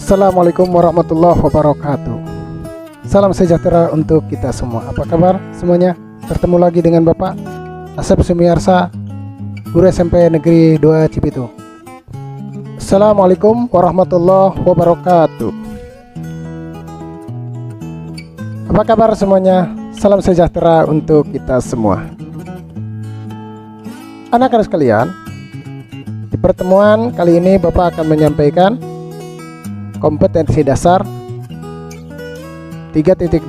Assalamualaikum warahmatullahi wabarakatuh. Salam sejahtera untuk kita semua. Apa kabar semuanya? Bertemu lagi dengan Bapak Asep Sumiarsa, guru SMP Negeri 2 Cibitung. Assalamualaikum warahmatullahi wabarakatuh. Apa kabar semuanya? Salam sejahtera untuk kita semua. Anak-anak sekalian, di pertemuan kali ini Bapak akan menyampaikan kompetensi dasar 3.2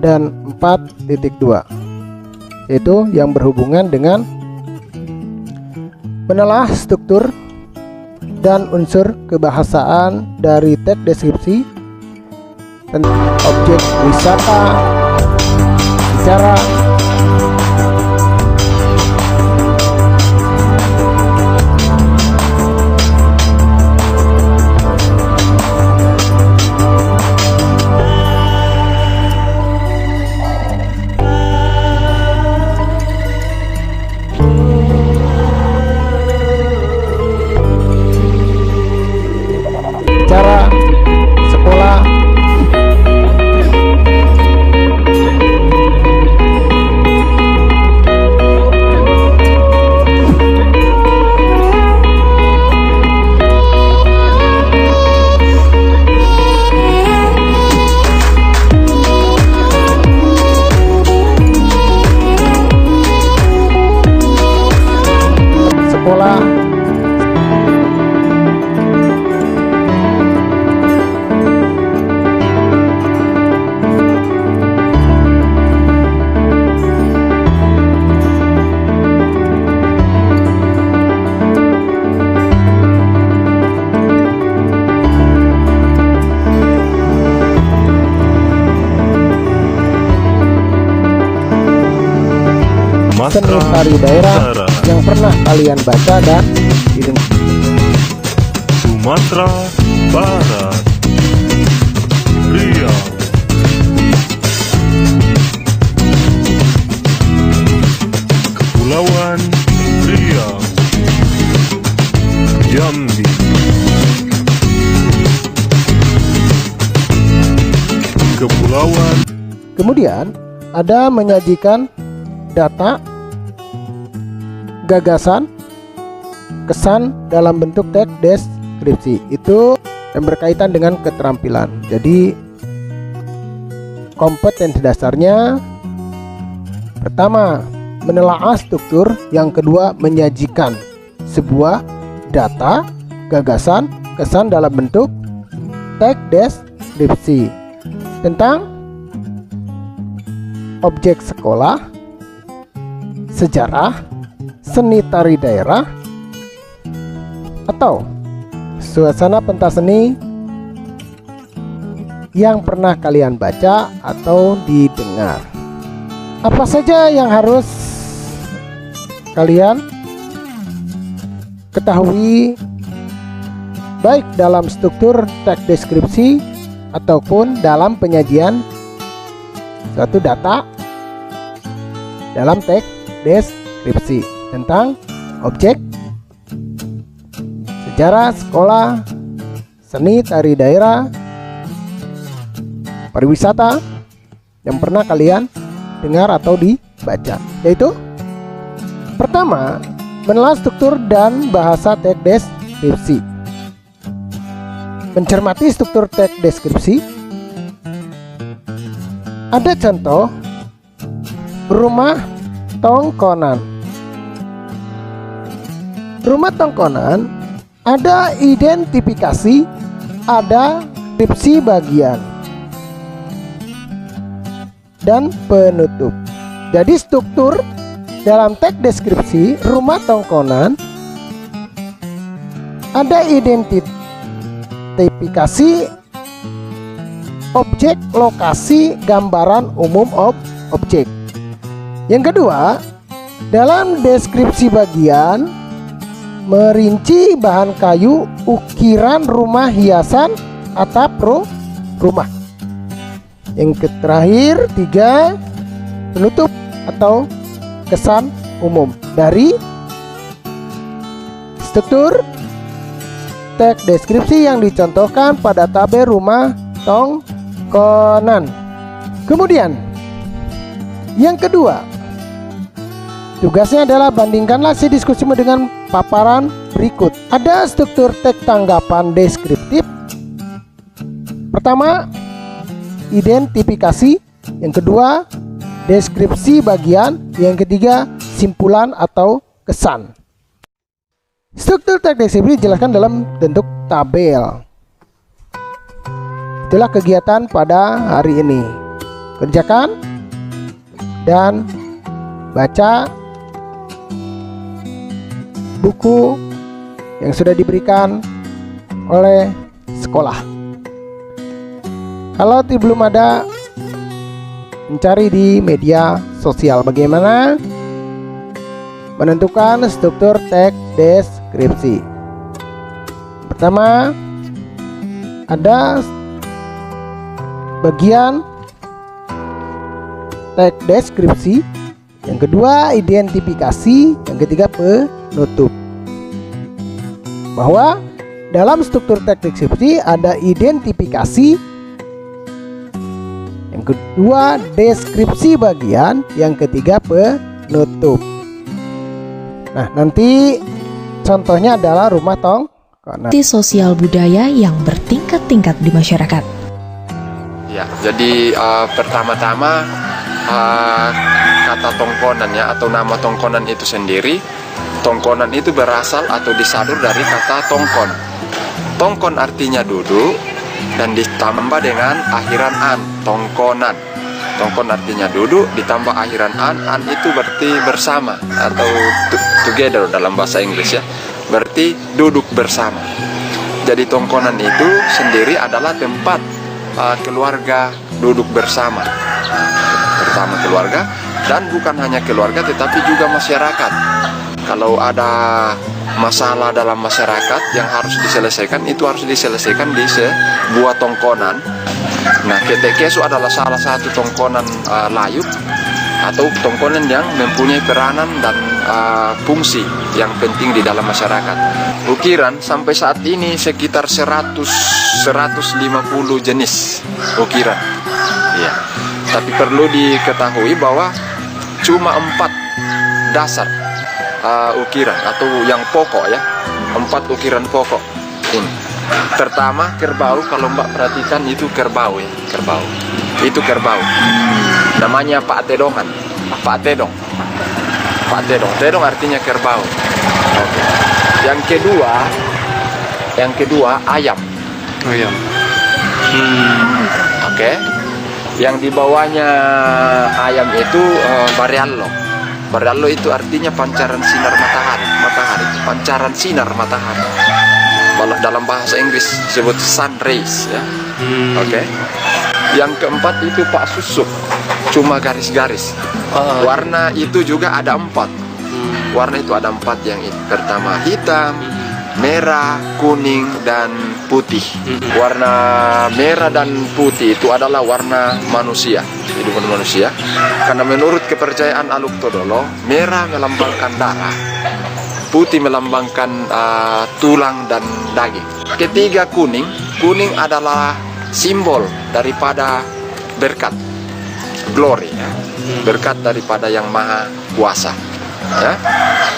dan 4.2, yaitu yang berhubungan dengan menelaah struktur dan unsur kebahasaan dari teks deskripsi tentang objek wisata, sejarah, cara sekolah, sekolah, seni tari daerah yang pernah kalian baca dan didengar. Sumatera Barat, Riau, Kepulauan Riau, Jambi, Kepulauan. Kemudian ada menyajikan data, gagasan, kesan dalam bentuk teks deskripsi. Itu yang berkaitan dengan keterampilan. Jadi kompetensi dasarnya pertama menelaah struktur, yang kedua menyajikan sebuah data, gagasan, kesan dalam bentuk teks deskripsi tentang objek sekolah, sejarah, seni tari daerah, atau suasana pentas seni yang pernah kalian baca atau didengar. Apa saja yang harus kalian ketahui baik dalam struktur teks deskripsi ataupun dalam penyajian suatu data dalam teks deskripsi tentang objek, sejarah, sekolah, seni tari daerah, pariwisata yang pernah kalian dengar atau dibaca. Yaitu pertama, menelaah struktur dan bahasa teks deskripsi. Mencermati struktur teks deskripsi. Ada contoh rumah tongkonan. Rumah tongkonan ada identifikasi, ada deskripsi bagian dan penutup. Jadi struktur dalam teks deskripsi rumah tongkonan ada identifikasi, objek, lokasi, gambaran umum objek. Yang kedua, dalam deskripsi bagian merinci bahan kayu, ukiran rumah, hiasan, atap rumah. Yang terakhir, tiga, penutup atau kesan umum dari struktur teks deskripsi yang dicontohkan pada tabel rumah tongkonan. Kemudian yang kedua, tugasnya adalah bandingkanlah si diskusimu dengan paparan berikut. Ada struktur teks tanggapan deskriptif. Pertama, identifikasi. Yang kedua, deskripsi bagian. Yang ketiga, simpulan atau kesan. Struktur teks deskripsi dijelaskan dalam bentuk tabel. Itulah kegiatan pada hari ini. Kerjakan dan baca buku yang sudah diberikan oleh sekolah. Kalau belum ada, mencari di media sosial bagaimana menentukan struktur teks deskripsi. Pertama, ada bagian teks deskripsi. Yang kedua, identifikasi. Yang ketiga, penutup. Bahwa dalam struktur teks deskripsi ada identifikasi. Yang kedua, deskripsi bagian. Yang ketiga, penutup. Nah, nanti contohnya adalah rumah tongkonan. Sosial budaya yang bertingkat-tingkat di masyarakat. Ya, jadi pertama-tama kata tongkonan ya, atau nama tongkonan itu sendiri. Tongkonan itu berasal atau disadur dari kata tongkon. Tongkon artinya duduk dan ditambah dengan akhiran an, tongkonan. Tongkon artinya duduk ditambah akhiran an itu berarti bersama atau together dalam bahasa Inggris ya. Berarti duduk bersama. Jadi tongkonan itu sendiri adalah tempat keluarga duduk bersama. Bersama keluarga, dan bukan hanya keluarga tetapi juga masyarakat. Kalau ada masalah dalam masyarakat yang harus diselesaikan, itu harus diselesaikan di sebuah tongkonan. Nah, ketekesu adalah salah satu tongkonan layuk atau tongkonan yang mempunyai peranan dan fungsi yang penting di dalam masyarakat. Ukiran sampai saat ini sekitar 150 jenis ukiran. Ya. Tapi perlu diketahui bahwa cuma 4 dasar ukiran atau yang pokok ya, 4 ukiran pokok ini. Pertama, kerbau. Kalau Mbak perhatikan itu kerbau ya, kerbau. Itu kerbau. Namanya Pak Tedongan, Pak Tedong. Pak Tedong, Tedong artinya kerbau. Oke. Yang kedua ayam. Ayam. Oke. Yang di bawahnya ayam itu Barriallo. Barriallo itu artinya pancaran sinar matahari. Pancaran sinar matahari. Dalam bahasa Inggris disebut sun rays ya. Oke. Yang keempat itu Pak Susuk. Cuma garis-garis. Warna itu juga ada 4. Warna itu ada 4 yang itu. Pertama hitam, merah, kuning, dan putih. Warna merah dan putih itu adalah warna manusia, kehidupan manusia. Karena menurut kepercayaan Aluk Todolo, merah melambangkan darah, putih melambangkan tulang dan daging. Ketiga kuning, kuning adalah simbol daripada berkat, glory ya. Berkat daripada yang maha kuasa ya.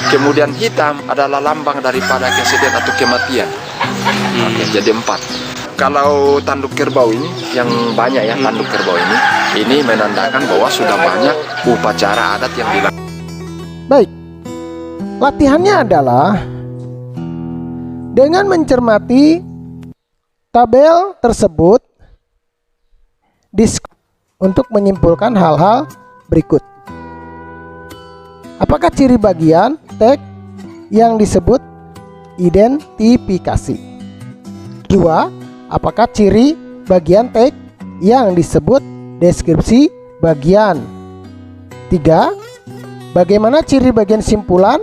Kemudian hitam adalah lambang daripada kesedihan atau kematian. Oke, jadi 4. Kalau tanduk kerbau ini yang banyak ya, tanduk kerbau ini menandakan bahwa sudah banyak upacara adat yang dilakukan. Baik, latihannya adalah dengan mencermati tabel tersebut untuk menyimpulkan hal-hal berikut. Apakah ciri bagian teks yang disebut identifikasi? 2. Apakah ciri bagian teks yang disebut deskripsi bagian? 3. Bagaimana ciri bagian simpulan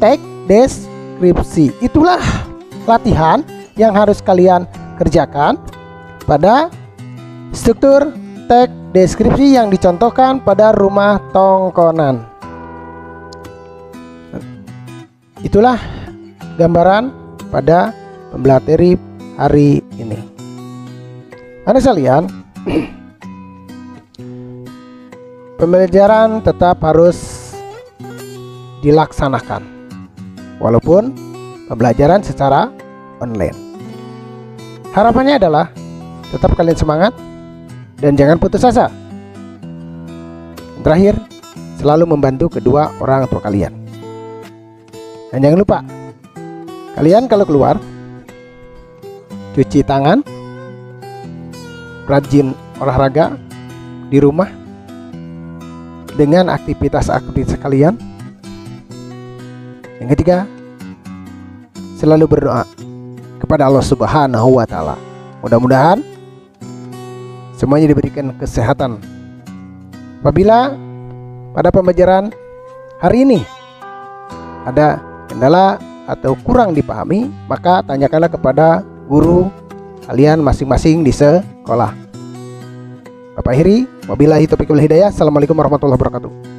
teks deskripsi? Itulah latihan yang harus kalian kerjakan pada struktur teks deskripsi yang dicontohkan pada rumah tongkonan. Itulah gambaran pada pembelajaran hari ini. Anda sekalian, pembelajaran tetap harus dilaksanakan walaupun pembelajaran secara online. Harapannya adalah tetap kalian semangat dan jangan putus asa. Terakhir, selalu membantu kedua orang tua kalian. Dan jangan lupa, kalian kalau keluar, cuci tangan, rajin olahraga di rumah dengan aktivitas-aktivitas kalian. Yang ketiga, selalu berdoa kepada Allah Subhanahu wa Ta'ala. Mudah-mudahan semuanya diberikan kesehatan. Apabila pada pembelajaran hari ini ada kendala atau kurang dipahami, maka tanyakanlah kepada guru kalian masing-masing di sekolah. Bapak akhiri, wabillahi taufiq wal hidayah. Assalamualaikum warahmatullahi wabarakatuh.